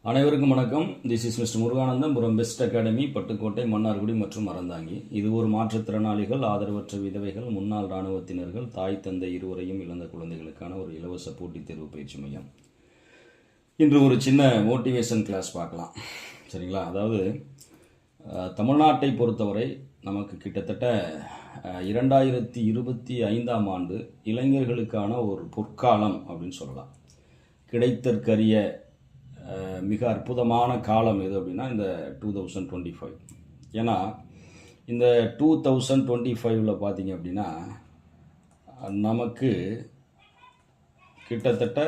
அனைவருக்கும் வணக்கம். This is mister Muruganandam Puram best academy, Pattukkottai, Mannargudi மற்றும் அறந்தாங்கி. இது ஒரு மாற்றுத்திறனாளிகள், ஆதரவற்ற விதவைகள், முன்னாள் இராணுவத்தினர்கள், தாய் தந்தை இருவரையும் இழந்த குழந்தைகளுக்கான ஒரு இலவச போட்டித் தேர்வு பயிற்சி மையம். இன்று ஒரு சின்ன மோட்டிவேஷன் கிளாஸ் பார்க்கலாம், சரிங்களா? அதாவது தமிழ்நாட்டை பொறுத்தவரை நமக்கு கிட்டத்தட்ட 2025ஆம் ஆண்டு இளைஞர்களுக்கான ஒரு பொற்காலம் அப்படின்னு சொல்லலாம். கிடைத்தற்கரிய மிக அற்புதமான காலம் எது அப்படின்னா இந்த 2025. ஏன்னா இந்த 2025 பார்த்தீங்க அப்படின்னா நமக்கு கிட்டத்தட்ட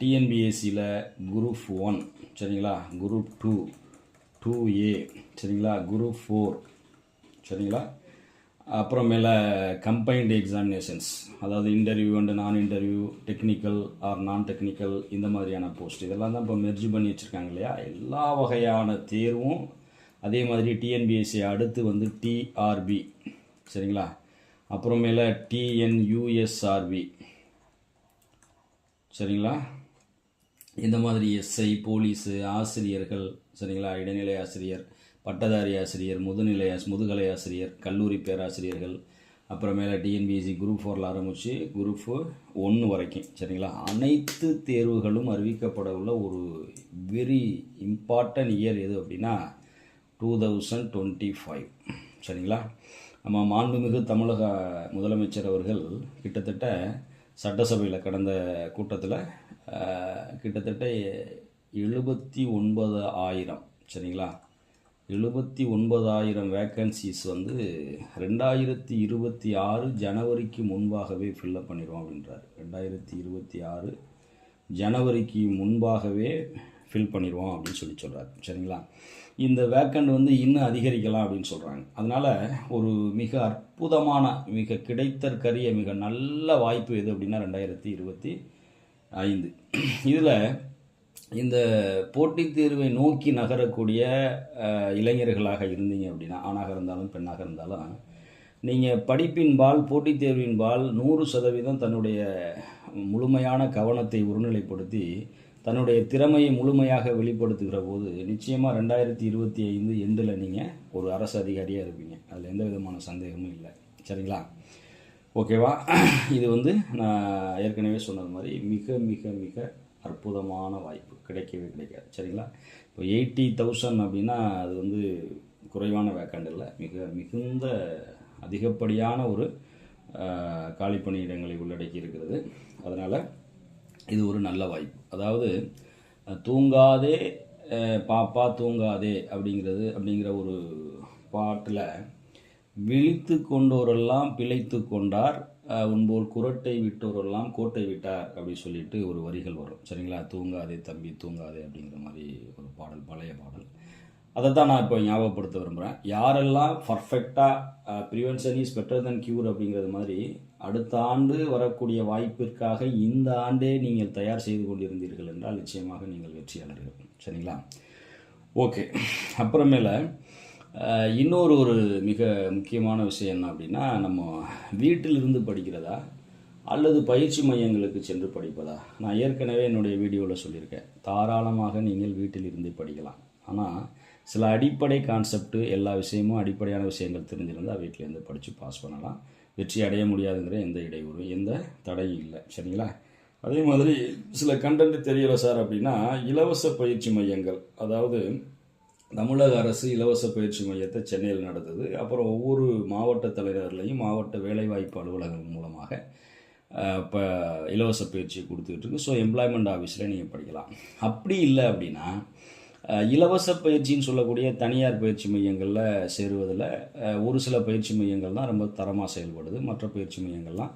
டிஎன்பிஎஸ்சியில் குரூப் 1, சரிங்களா, குரூப் 2, 2A, சரிங்களா, குரூப் 4, சரிங்களா, அப்புறமேல கம்பைன்டு எக்ஸாமினேஷன்ஸ், அதாவது இன்டர்வியூ அண்டு நான் இன்டர்வியூ, டெக்னிக்கல் ஆர் நான் டெக்னிக்கல், இந்த மாதிரியான போஸ்ட் இதெல்லாம் தான் இப்போ மெர்ஜ் பண்ணி வச்சுருக்காங்க இல்லையா? எல்லா வகையான தேர்வும் அதே மாதிரி டிஎன்பிஎஸ்சி அடுத்து டிஆர்பி, சரிங்களா, அப்புறமேல டிஎன்யூஎஸ்ஆர்பி, சரிங்களா, இந்த மாதிரி எஸ்ஐ, போலீஸு, ஆசிரியர்கள், சரிங்களா, இடைநிலை ஆசிரியர், பட்டதாரி ஆசிரியர், முதுகலை ஆசிரியர், கல்லூரி பேராசிரியர்கள், அப்புறமேல டிஎன்பிஎஸ்சி குரூப் 4 ஆரம்பித்து குரூப் 1 வரைக்கும், சரிங்களா, அனைத்து தேர்வுகளும் அறிவிக்கப்பட உள்ள ஒரு வெரி இம்பார்ட்டன்ட் இயர் எது அப்படின்னா 2025, சரிங்களா. நம்ம மாண்புமிகு தமிழக முதலமைச்சர் அவர்கள் கிட்டத்தட்ட சட்டசபையில் கடந்த கூட்டத்தில் கிட்டத்தட்ட 79,000, சரிங்களா, 79,000 வேக்கன்சிஸ் 2026 ஜனவரிக்கு முன்பாகவே ஃபில்லப் பண்ணிடுவோம் அப்படின்றார். 2026 ஜனவரிக்கு முன்பாகவே ஃபில் பண்ணிடுவோம் அப்படின்னு சொல்கிறார், சரிங்களா. இந்த வேக்கண்ட் இன்னும் அதிகரிக்கலாம் அப்படின்னு சொல்கிறாங்க. அதனால் ஒரு மிக அற்புதமான, மிக கிடைத்தற்கரிய, மிக நல்ல வாய்ப்பு எது அப்படின்னா 2025. இதில் இந்த போட்டித் தேர்வை நோக்கி நகரக்கூடிய இளைஞர்களாக இருந்தீங்க அப்படின்னா, ஆணாக இருந்தாலும் பெண்ணாக இருந்தாலும், நீங்கள் படிப்பின்பால், போட்டித் தேர்வின்பால் 100% தன்னுடைய முழுமையான கவனத்தை ஒருநிலைப்படுத்தி தன்னுடைய திறமையை முழுமையாக வெளிப்படுத்துகிற போது நிச்சயமாக 2025 எண்டில் நீங்கள் ஒரு அரசு அதிகாரியாக இருப்பீங்க. அதில் எந்த விதமான சந்தேகமும் இல்லை, சரிங்களா. ஓகேவா? இது நான் ஏற்கனவே சொன்னது மாதிரி மிக மிக மிக அற்புதமான வாய்ப்பு, கிடைக்கவே கிடைக்காது, சரிங்களா. இப்போ 80,000 அப்படின்னா அது குறைவான வேக்கண்ட் இல்லை, மிகுந்த அதிகப்படியான ஒரு காலி பணியிடங்களை உள்ளடக்கி இருக்கிறது. அதனால் இது ஒரு நல்ல வாய்ப்பு. அதாவது தூங்காதே பாப்பா தூங்காதே அப்படிங்கிற ஒரு பாட்டில் விழித்து கொண்டோரெல்லாம் பிழைத்து கொண்டார், உன்போல் குரட்டை விட்டோரெல்லாம் கோட்டை விட்டார் அப்படி சொல்லிட்டு ஒரு வரிகள் வரும், சரிங்களா. தூங்காதே தம்பி தூங்காதே அப்படிங்கிற மாதிரி ஒரு பாடல், பழைய பாடல். அதை தான் நான் இப்போ ஞாபகப்படுத்த விரும்புகிறேன். யாரெல்லாம் பர்ஃபெக்டாக prevention is better then cure அப்படிங்கிறது மாதிரி அடுத்த ஆண்டு வரக்கூடிய வாய்ப்பிற்காக இந்த ஆண்டே நீங்கள் தயார் செய்து கொண்டிருந்தீர்கள் என்றால் நிச்சயமாக நீங்கள் வெற்றியாளர்கள், சரிங்களா. ஓகே, அப்புறமேல இன்னொரு மிக முக்கியமான விஷயம் என்ன அப்படின்னா, நம்ம வீட்டிலிருந்து படிக்கிறதா அல்லது பயிற்சி மையங்களுக்கு சென்று படிப்பதா? நான் ஏற்கனவே என்னுடைய வீடியோவில் சொல்லியிருக்கேன், தாராளமாக நீங்கள் வீட்டில் இருந்து படிக்கலாம். ஆனால் சில அடிப்படை கான்செப்ட், எல்லா விஷயமும் அடிப்படையான விஷயங்கள் தெரிஞ்சிருந்தால் வீட்டிலேருந்து படித்து பாஸ் பண்ணலாம். வெற்றி அடைய முடியாதுங்கிற எந்த இடையூறும், எந்த தடையும் இல்லை, சரிங்களா. அதே மாதிரி சில கண்டென்ட் தெரியலை சார் அப்படின்னா, இலவச பயிற்சி மையங்கள், அதாவது தமிழக அரசு இலவச பயிற்சி மையத்தை சென்னையில் நடத்துது. அப்புறம் ஒவ்வொரு மாவட்ட தலைவர்களையும் மாவட்ட வேலைவாய்ப்பு அலுவலகம் மூலமாக இப்போ இலவச பயிற்சியை கொடுத்துக்கிட்டு இருக்கு. ஸோ எம்ப்ளாய்மெண்ட் ஆஃபீஸில் நீங்கள் படிக்கலாம். அப்படி இல்லை அப்படின்னா இலவச பயிற்சின்னு சொல்லக்கூடிய தனியார் பயிற்சி மையங்களில் சேருவதில் ஒரு சில பயிற்சி மையங்கள் தான் ரொம்ப தரமாக செயல்படுது, மற்ற பயிற்சி மையங்கள்லாம்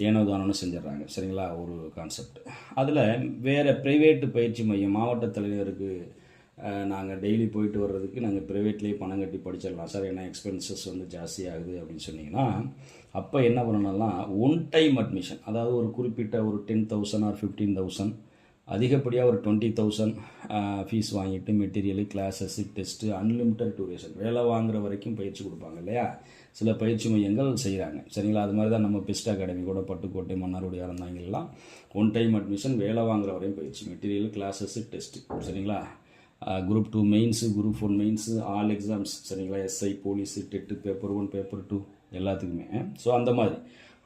ஏனோதானோன்னு செஞ்சிடறாங்க, சரிங்களா. ஒரு கான்செப்ட். அதில் வேறு ப்ரைவேட்டு பயிற்சி மையம், மாவட்ட தலைவருக்கு நாங்கள் டெய்லி போயிட்டு வர்றதுக்கு நாங்கள் ப்ரைவேட்லேயே பணம் கட்டி படிச்சிடலாம் சார், ஏன்னா எக்ஸ்பென்சஸ் ஜாஸ்தியாகுது அப்படின்னு சொன்னிங்கன்னா, அப்போ என்ன பண்ணணும்னா ஒன் டைம் அட்மிஷன், அதாவது ஒரு குறிப்பிட்ட ஒரு 10,000 ஆர் 15,000 அதிகப்படியாக ஒரு 20,000 ஃபீஸ் வாங்கிட்டு material, classes, test, unlimited duration, வேலை வாங்குற வரைக்கும் பயிற்சி கொடுப்பாங்க இல்லையா, சில பயிற்சி மையங்கள் செய்கிறாங்க. சரிங்களா? அது மாதிரி தான் நம்ம பெஸ்ட் அகாடமி கூட பட்டுக்கோட்டை, மன்னார்குடி, அறந்தாங்கிலாம் ஒன் டைம் அட்மிஷன், வேலை வாங்குற வரையும் பயிற்சி, மெட்டீரியல், கிளாஸஸ்ஸு, டெஸ்ட்டு. சரிங்களா? Group 2 mains, group 1 mains, all exams. சரிங்களா? SI, police, TET, paper 1, paper 2 எல்லாத்துக்குமே. ஸோ அந்த மாதிரி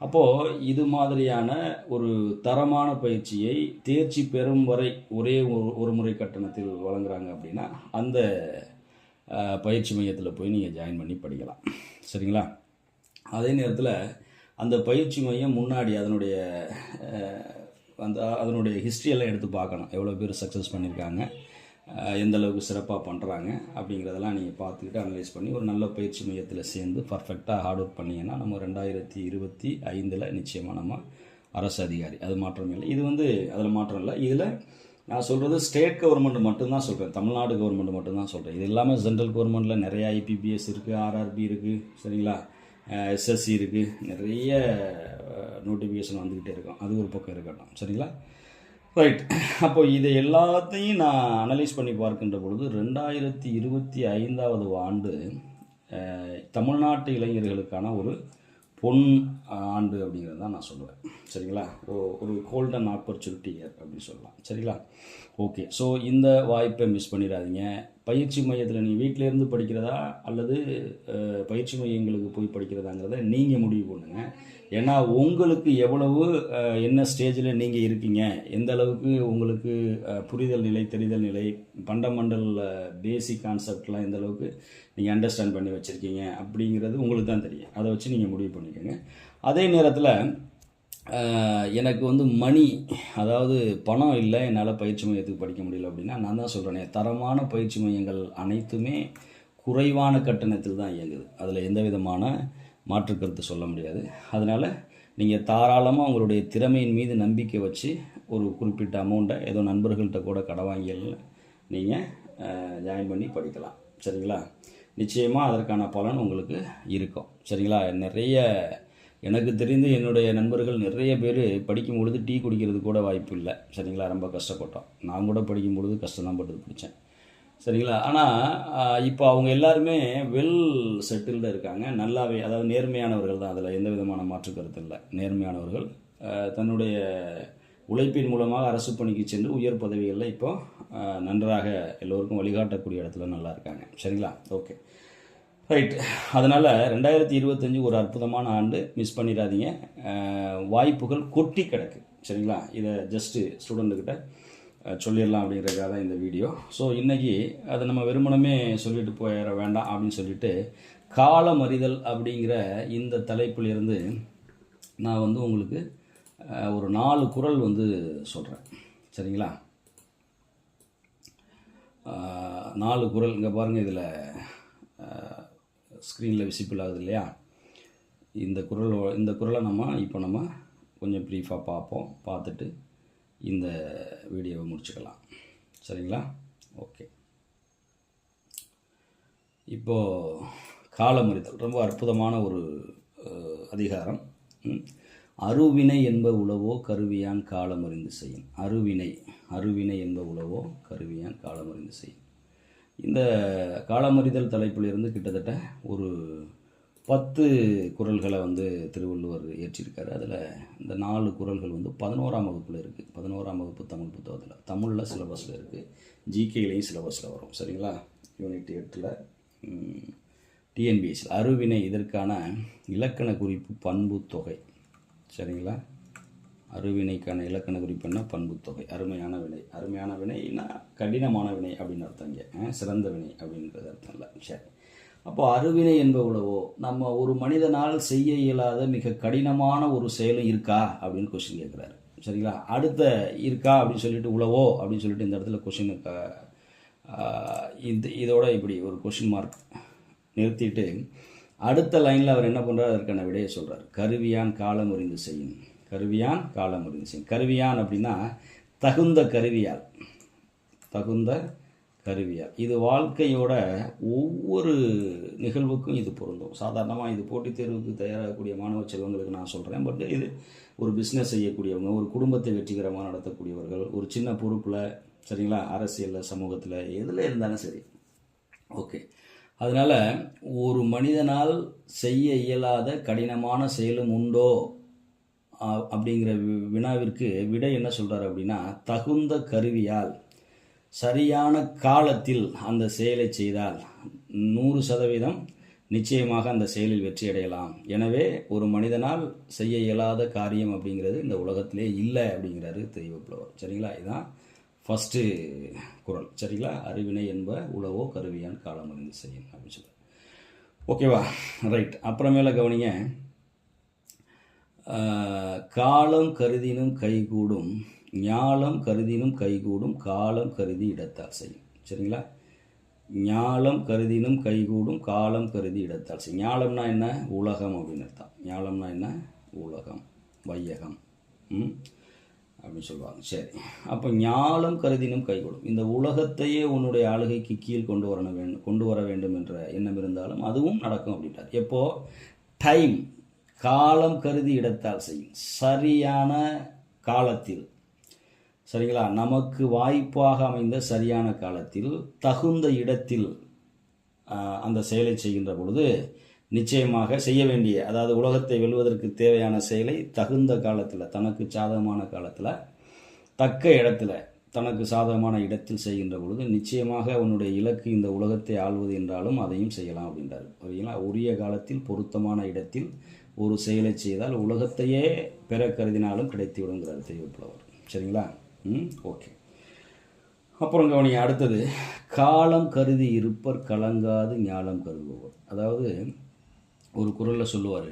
அப்போது இது மாதிரியான ஒரு தரமான பயிற்சியை தேர்ச்சி பெறும் வரை ஒரே ஒரு முறை கட்டணத்தில் வழங்குறாங்க அப்படின்னா அந்த பயிற்சி மையத்தில் போய் நீங்கள் ஜாயின் பண்ணி படிக்கலாம். சரிங்களா? அதே நேரத்தில் அந்த பயிற்சி மையம் முன்னாடி அதனுடைய ஹிஸ்ட்ரியெல்லாம் எடுத்து பார்க்கணும். எவ்வளோ பேர் சக்ஸஸ் பண்ணியிருக்காங்க, எந்த அளவுக்கு சிறப்பாக பண்ணுறாங்க அப்படிங்கிறதெல்லாம் நீங்கள் பார்த்துக்கிட்டு அனலைஸ் பண்ணி ஒரு நல்ல பயிற்சி மையத்தில் சேர்ந்து பர்ஃபெக்டாக ஹார்ட் ஒர்க் பண்ணிங்கன்னா நம்ம 2025 நிச்சயமாக நம்ம அரசு அதிகாரி. அது மாற்றம் இல்லை. இது அதில் மாற்றம் இல்லை. இதில் நான் சொல்கிறது ஸ்டேட் கவர்மெண்ட் மட்டும்தான் சொல்கிறேன், தமிழ்நாடு கவர்மெண்ட் மட்டும்தான் சொல்கிறேன். இது இல்லாமல் சென்ட்ரல் கவர்மெண்ட்டில் நிறைய ஐபிபிஎஸ் இருக்குது, ஆர்ஆர்பி இருக்குது. சரிங்களா? எஸ்எஸ்சி இருக்குது. நிறைய நோட்டிஃபிகேஷன் வந்துக்கிட்டே இருக்கும். அது ஒரு பக்கம் இருக்கட்டும். சரிங்களா? ரைட். அப்போ இதை எல்லாத்தையும் நான் அனலைஸ் பண்ணி பார்க்கின்ற பொழுது 2025 ஆண்டு தமிழ்நாட்டு இளைஞர்களுக்கான ஒரு பொன் ஆண்டு அப்படிங்கிறது தான் நான் சொல்லுவேன். சரிங்களா? ஒரு கோல்டன் ஆப்பர்ச்சுனிட்டி இயர் அப்படின்னு சொல்லலாம். சரிங்களா? ஓகே. ஸோ இந்த வாய்ப்பை மிஸ் பண்ணிடாதீங்க. பயிற்சி மையத்தில் நீங்கள் வீட்டிலேருந்து படிக்கிறதா அல்லது பயிற்சி மையங்களுக்கு போய் படிக்கிறதாங்கிறத நீங்கள் முடிவு பண்ணுங்கள். ஏன்னா உங்களுக்கு எவ்வளவு என்ன ஸ்டேஜில் நீங்கள் இருக்கீங்க, எந்த அளவுக்கு உங்களுக்கு புரிதல் நிலை, தெரிதல் நிலை, ஃபண்டமெண்டல் பேசிக் கான்செப்ட்லாம் எந்த அளவுக்கு நீங்கள் அண்டர்ஸ்டாண்ட் பண்ணி வச்சுருக்கீங்க அப்படிங்கிறது உங்களுக்கு தான் தெரியும். அதை வச்சு நீங்கள் முடிவு பண்ணிக்கோங்க. அதே நேரத்தில் எனக்கு மணி, அதாவது பணம் இல்லை, என்னால் பயிற்சி மையத்துக்கு படிக்க முடியல அப்படின்னா நான் தான் சொல்கிறேனே, தரமான பயிற்சி மையங்கள் அனைத்துமே குறைவான கட்டணத்தில் தான் இயங்குது. அதில் எந்த விதமான மாற்று கருத்து சொல்ல முடியாது. அதனால் நீங்கள் தாராளமாக உங்களுடைய திறமையின் மீது நம்பிக்கை வச்சு ஒரு குறிப்பிட்ட அமௌண்ட்டை ஏதோ நண்பர்கள்ட்ட கூட கடை வாங்கியல் நீங்கள் ஜாயின் பண்ணி படிக்கலாம். சரிங்களா? நிச்சயமாக அதற்கான பலன் உங்களுக்கு இருக்கும். சரிங்களா? எனக்கு தெரிந்து என்னுடைய நண்பர்கள் நிறைய பேர் படிக்கும் பொழுது டீ குடிக்கிறது கூட வாய்ப்பு இல்லை. சரிங்களா? ரொம்ப கஷ்டப்பட்டோம். நான் கூட படிக்கும் பொழுது கஷ்டம்தான் பட்டு படித்தேன். சரிங்களா? ஆனால் இப்போ அவங்க எல்லாருமே வெல் செட்டில்டு இருக்காங்க. நல்லாவே, அதாவது நேர்மையானவர்கள் தான். அதில் எந்த விதமான மாற்று கருத்து இல்லை. நேர்மையானவர்கள் தன்னுடைய உழைப்பின் மூலமாக அரசு பணிக்கு சென்று உயர் பதவிகளில் இப்போ நன்றாக எல்லோருக்கும் வழிகாட்டக்கூடிய இடத்துல நல்லா இருக்காங்க. சரிங்களா? Okay, right. அதனால் 2025 ஒரு அற்புதமான ஆண்டு. மிஸ் பண்ணிடாதீங்க. வாய்ப்புகள் கொட்டி கிடக்கு. சரிங்களா? இதை ஜஸ்ட்டு ஸ்டூடெண்ட்டுக்கிட்ட சொல்லிடலாம் அப்படிங்கிறதுக்காக தான் இந்த வீடியோ. ஸோ இன்றைக்கி அதை நம்ம வெறுமனமே சொல்லிட்டு போயிட வேண்டாம் அப்படின்னு சொல்லிட்டு காலமறிதல் அப்படிங்கிற இந்த தலைப்பிலிருந்து நான் உங்களுக்கு ஒரு 4 குறள் சொல்கிறேன். சரிங்களா? 4 குறள் இங்கே பாருங்கள். இதில் ஸ்க்ரீனில் விசிபிள் ஆகுது இல்லையா? இந்த குறளை நம்ம கொஞ்சம் ப்ரீஃபாக பார்ப்போம். பார்த்துட்டு இந்த வீடியோவை முடிச்சுக்கலாம். சரிங்களா? ஓகே. இப்போது காலமறிதல் ரொம்ப அற்புதமான ஒரு அதிகாரம். அருவினை என்ப உளவோ கருவியான் காலமறிந்து செய்யும். அருவினை என்ப உளவோ கருவியான் காலமறிந்து செய்யும். இந்த காலமறிதல் தலைப்பிலிருந்து கிட்டத்தட்ட ஒரு 10 குறள்களை திருவள்ளுவர் இயற்றியிருக்காரு. அதில் இந்த 4 குறள்கள் 11ஆம் வகுப்பில் இருக்குது. 11ஆம் வகுப்பு தமிழ் புத்தகத்தில், தமிழில் சிலபஸில் இருக்குது, ஜிகேலையும் சிலபஸில் வரும். சரிங்களா? யூனிட் 8 டிஎன்பிஎஸ்சியில் அருவினை, இதற்கான இலக்கண குறிப்பு பண்பு தொகை. சரிங்களா? அருவினைக்கான இலக்கண குறிப்பு என்ன? பண்பு தொகை. அருமையான வினைனா கடினமான வினை அப்படின்னு அர்த்தம். இங்கே சிறந்த வினை அப்படின்றது அர்த்தம் இல்லை. சரி, அப்போ அருவினை என்ப உளவோ, நம்ம ஒரு மனிதனால் செய்ய இயலாத மிக கடினமான ஒரு செயலும் இருக்கா அப்படின்னு கொஸ்டின் கேட்குறாரு. சரிங்களா? அடுத்த இருக்கா அப்படின்னு சொல்லிட்டு உளவோ அப்படின்னு சொல்லிட்டு இந்த இடத்துல கொஸ்டின் இதோட இப்படி ஒரு கொஸ்டின் மார்க் நிறுத்திட்டு அடுத்த லைனில் அவர் என்ன பண்ணுறாரு, அதற்கான விடையை சொல்கிறார். கருவியான் காலமறிந்து செய்யும். கருவியான் அப்படின்னா தகுந்த கருவியால். இது வாழ்க்கையோட ஒவ்வொரு நிகழ்வுக்கும் இது பொருந்தும். சாதாரணமாக இது போட்டித் தேர்வுக்கு தயாராகக்கூடிய மாணவ செல்வங்களுக்கு நான் சொல்கிறேன். பட் இது ஒரு பிஸ்னஸ் செய்யக்கூடியவங்க, ஒரு குடும்பத்தை வெற்றிகரமாக நடத்தக்கூடியவர்கள், ஒரு சின்ன பொறுப்பில், சரிங்களா, அரசியலில், சமூகத்தில், எதில் இருந்தாலும் சரி. ஓகே, அதனால் ஒரு மனிதனால் செய்ய இயலாத கடினமான செயலும் உண்டோ அப்படிங்கிற வினாவிற்கு விடை என்ன சொல்கிறார் அப்படின்னா, தகுந்த கருவியால் சரியான காலத்தில் அந்த செயலை செய்தால் 100% நிச்சயமாக அந்த செயலில் வெற்றி அடையலாம். எனவே ஒரு மனிதனால் செய்ய இயலாத காரியம் அப்படிங்கிறது இந்த உலகத்திலே இல்லை அப்படிங்கிறாரு தெய்வப்புலவர். சரிங்களா, இதுதான் ஃபஸ்ட்டு குறள். சரிங்களா, அறிவினை என்ப உளவோ கருவியான் காலம் அறிந்து செய்யும் அப்படின்னு சொல்லி. ஓகேவா, ரைட். அப்புறமேல கவனிங்க, காலம் கருதினும் கைகூடும், ஞாலம் கருதினும் கைகூடும், காலம் கருதி இடத்தால் செய்யும். சரிங்களா, ஞாலம் கருதினும் கைகூடும், காலம் கருதி இடத்தால் செய்யும். ஞாலம்னா என்ன? உலகம் அப்படின்னு அர்த்தம். ஞாலம்னா என்ன? உலகம், வையகம் அப்படின்னு சொல்லுவாங்க. சரி, அப்போ ஞாலம் கருதினும் கைகூடும். இந்த உலகத்தையே உன்னுடைய ஆளுகைக்கு கீழ் கொண்டு வர வேண்டும் என்ற எண்ணம் இருந்தாலும் அதுவும் நடக்கும் அப்படின்றார். எப்போ? டைம், காலம் கருதி இடத்தால் செய்யும். சரியான காலத்தில், சரிங்களா, நமக்கு வாய்ப்பாக அமைந்த சரியான காலத்தில், தகுந்த இடத்தில் அந்த செயலை செய்கின்ற பொழுது நிச்சயமாக செய்ய வேண்டிய, அதாவது உலகத்தை வெல்வதற்கு தேவையான செயலை தகுந்த காலத்தில், தனக்கு சாதகமான காலத்தில், தக்க இடத்துல, தனக்கு சாதகமான இடத்தில் செய்கின்ற பொழுது நிச்சயமாக உன்னுடைய இலக்கு இந்த உலகத்தை ஆள்வது என்றாலும் அதையும் செய்யலாம் அப்படின்றார். சரிங்களா, உரிய காலத்தில் பொருத்தமான இடத்தில் ஒரு செயலை செய்தால் உலகத்தையே பெற கருதினாலும் கிடைத்து விடுங்கிறார் தெய்வப்புலவர். சரிங்களா, ஓகே. அப்புறம் கவனிங்க, அடுத்தது, காலம் கருதி இருப்பர் கலங்காது ஞாலம் கருதுபவர். அதாவது ஒரு குறளில் சொல்லுவார்,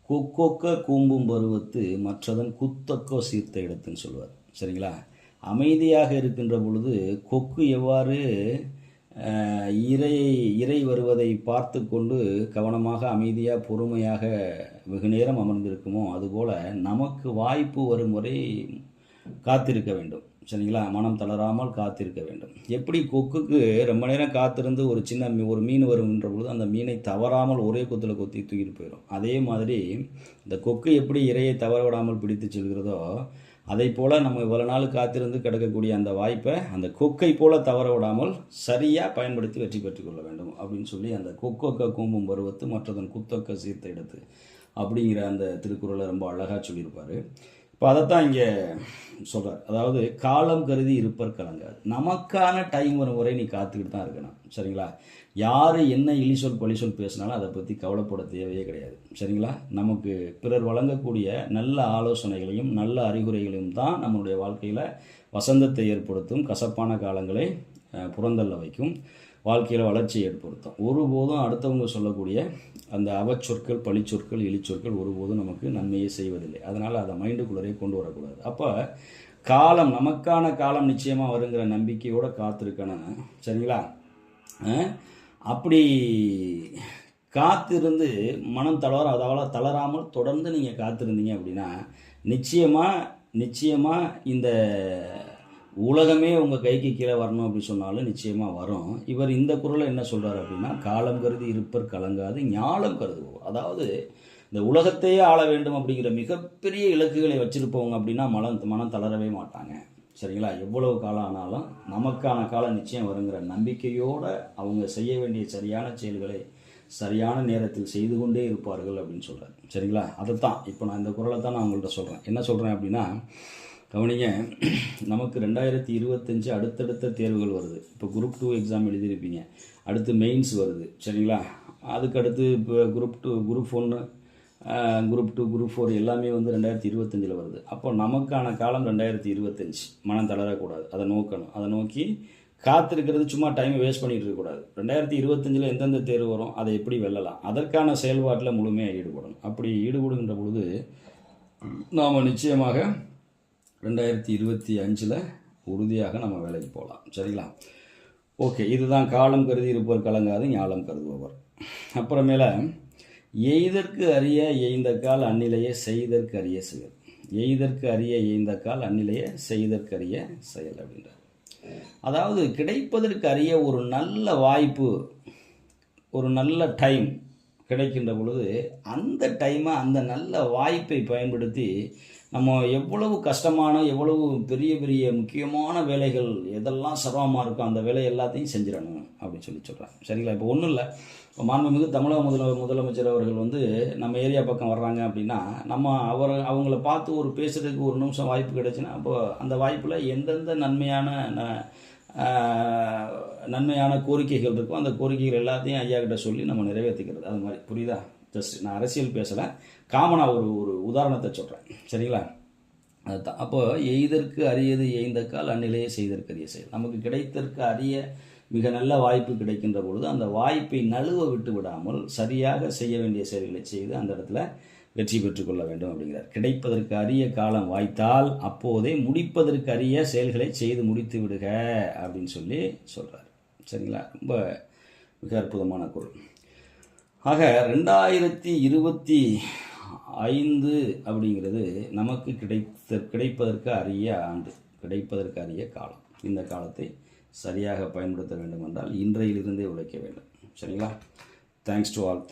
கொக்கொக்க கூம்பும் பருவத்து மற்றதன் குத்தக்கோ சீர்த்த இடத்துன்னு சொல்லுவார். சரிங்களா, அமைதியாக இருக்கின்ற பொழுது கொக்கு எவ்வாறு இறை வருவதை பார்த்து கொண்டு கவனமாக அமைதியாக பொறுமையாக வெகு நேரம் அமர்ந்திருக்குமோ அதுபோல் நமக்கு வாய்ப்பு வரும் வரை காத்திருக்க வேண்டும். சரிங்களா, மனம் தளராமல் காத்திருக்க வேண்டும். எப்படி கொக்குக்கு ரொம்ப நேரம் காத்திருந்து ஒரு மீன் வருகின்ற பொழுது அந்த மீனை தவறாமல் ஒரே கொத்தில் கொத்தி தூக்கிட்டு போயிடும். அதே மாதிரி இந்த கொக்கு எப்படி இரையை தவற விடாமல் பிடித்து செல்கிறதோ அதை போல் நம்ம இவ்வளோ நாள் காத்திருந்து கிடக்கக்கூடிய அந்த வாய்ப்பை அந்த கொக்கை போல தவற விடாமல் சரியாக பயன்படுத்தி வெற்றி பெற்றுக்கொள்ள வேண்டும் அப்படின்னு சொல்லி அந்த கொக்கொக்க கூம்பும் பருவத்து மற்றதன் குத்தொக்க சீர்த்த இடத்து அப்படிங்கிற அந்த திருக்குறளை ரொம்ப அழகாக சொல்லியிருப்பார். இப்போ அதைத்தான் இங்கே சொல்கிறார். அதாவது காலம் கருதி இருப்பர் கலங்காது. நமக்கான டைம் வரும் வரை நீ காத்துக்கிட்டு தான் இருக்கணும். சரிங்களா, யார் என்ன இழிசொல் பழிசொல் பேசினாலும் அதை பற்றி கவலைப்பட தேவையே கிடையாது. சரிங்களா, நமக்கு பிறர் வழங்கக்கூடிய நல்ல ஆலோசனைகளையும் நல்ல அறிகுறைகளையும் தான் நம்மளுடைய வாழ்க்கையில் வசந்தத்தை ஏற்படுத்தும், கசப்பான காலங்களை புறந்தள்ள வைக்கும், வாழ்க்கையில் வளர்ச்சியை ஏற்படுத்தும். ஒருபோதும் அடுத்தவங்க சொல்லக்கூடிய அந்த அவச்சொற்கள், பழிச்சொற்கள், இழிச்சொற்கள் ஒருபோதும் நமக்கு நன்மையை செய்வதில்லை. அதனால் அதை மைண்டுக்குள்ளரே கொண்டு வரக்கூடாது. அப்போ காலம், நமக்கான காலம் நிச்சயமாக வருங்கிற நம்பிக்கையோடு காத்திருக்கணும். சரிங்களா, அப்படி காத்திருந்து மனம் தளராமல் தொடர்ந்து நீங்கள் காத்திருந்தீங்க அப்படின்னா நிச்சயமாக இந்த உலகமே உங்கள் கைக்கு கீழே வரணும் அப்படி சொன்னாலும் நிச்சயமாக வரும். இவர் இந்த குறளை என்ன சொல்கிறார் அப்படின்னா, காலம் கருதி இருப்பர் கலங்காது ஞாலம் கருதுவோம். அதாவது இந்த உலகத்தையே ஆள வேண்டும் அப்படிங்கிற மிகப்பெரிய இலக்குகளை வச்சுருப்பவங்க அப்படின்னா மனம் தளரவே மாட்டாங்க. சரிங்களா, எவ்வளவு காலம் ஆனாலும் நமக்கான காலம் நிச்சயம் வருங்கிற நம்பிக்கையோடு அவங்க செய்ய வேண்டிய சரியான செயல்களை சரியான நேரத்தில் செய்து கொண்டே இருப்பார்கள் அப்படின்னு சொல்கிறார். சரிங்களா, அதைத்தான் இப்போ நான் இந்த குறளை தான் நான் உங்கள்கிட்ட சொல்கிறேன். என்ன சொல்கிறேன் அப்படின்னா, கவனிங்க, நமக்கு 2025 அடுத்தடுத்த தேர்வுகள் வருது. இப்போ குரூப் 2 எக்ஸாம் எழுதியிருப்பீங்க, அடுத்து மெயின்ஸ் வருது. சரிங்களா, அதுக்கடுத்து இப்போ குரூப் 2, குரூப் 1, குரூப் 2, குரூப் 4 எல்லாமே 2025 வருது. அப்போ நமக்கான காலம் 2025. மனம் தளரக்கூடாது, அதை நோக்கணும். அதை நோக்கி காத்திருக்கிறது, சும்மா டைமை வேஸ்ட் பண்ணிகிட்டு இருக்கக்கூடாது. 2025 எந்தெந்த தேர்வு வரும், அதை எப்படி வெல்லலாம், அதற்கான செயல்பாட்டில் முழுமையாக ஈடுபடணும். அப்படி ஈடுபடுகின்ற பொழுது நாம் நிச்சயமாக 2025 உறுதியாக நம்ம வேலைக்கு போகலாம். சரிங்களா, ஓகே. இதுதான் காலம் கருதி இருப்பவர் கலங்காது ஞாலம் கருதுபவர். அப்புறமேல, எய்தற்கு அறிய எய்ந்தக்கால் அந்நிலையே செய்தற்கு அறிய செயல். எய்தற்கு அறிய எய்ந்தக்கால் அந்நிலையே செய்தற்கு அறிய செயல் அப்படின்றார். அதாவது கிடைப்பதற்கு அரிய ஒரு நல்ல வாய்ப்பு, ஒரு நல்ல டைம் கிடைக்கின்ற பொழுது அந்த டைமை, அந்த நல்ல வாய்ப்பை பயன்படுத்தி நம்ம எவ்வளவு கஷ்டமான, எவ்வளவு பெரிய பெரிய முக்கியமான வேலைகள் எதெல்லாம் சிரமமாக இருக்கோ அந்த வேலை எல்லாத்தையும் செஞ்சிடணும் அப்படின்னு சொல்கிறேன். சரிங்களா? இப்போ ஒன்றும் இல்லை, இப்போ மாண்புமிகு தமிழக முதலமைச்சர் அவர்கள் வந்து நம்ம ஏரியா பக்கம் வர்றாங்க அப்படின்னா நம்ம அவங்கள பார்த்து ஒரு பேசுகிறதுக்கு ஒரு நிமிஷம் வாய்ப்பு கிடைச்சுன்னா அப்போ அந்த வாய்ப்பில் எந்தெந்த நன்மையான கோரிக்கைகள் இருக்கோ அந்த கோரிக்கைகள் எல்லாத்தையும் ஐயா கிட்ட சொல்லி நம்ம நிறைவேற்றிக்கிறது. அது மாதிரி புரியுதா? ஜஸ்ட் நான் அரசியல் பேசலை, காமனாக ஒரு உதாரணத்தை சொல்கிறேன். சரிங்களா? அதுதான். அப்போ எய்தற்கு அரியது எய்ந்தக்கால் அந்நிலையே செய்தற்கு அரிய செயல். நமக்கு கிடைத்தற்கு அரிய மிக நல்ல வாய்ப்பு கிடைக்கின்ற பொழுது அந்த வாய்ப்பை நழுவ விட்டு விடாமல் சரியாக செய்ய வேண்டிய செயல்களை செய்து அந்த இடத்துல வெற்றி பெற்றுக்கொள்ள வேண்டும் அப்படிங்கிறார். கிடைப்பதற்கு அரிய காலம் வாய்த்தால் அப்போதே முடிப்பதற்கு அரிய செயல்களை செய்து முடித்து விடுக அப்படின்னு சொல்கிறார். சரிங்களா? ரொம்ப மிக அற்புதமான குறள். ஆக 2025 அப்படிங்கிறது நமக்கு கிடைப்பதற்கு அரிய ஆண்டு, கிடைப்பதற்கு அரிய காலம். இந்த காலத்தை சரியாக பயன்படுத்த வேண்டும் என்றால் இன்றையிலிருந்தே உழைக்க வேண்டும். சரிங்களா? Thanks to all.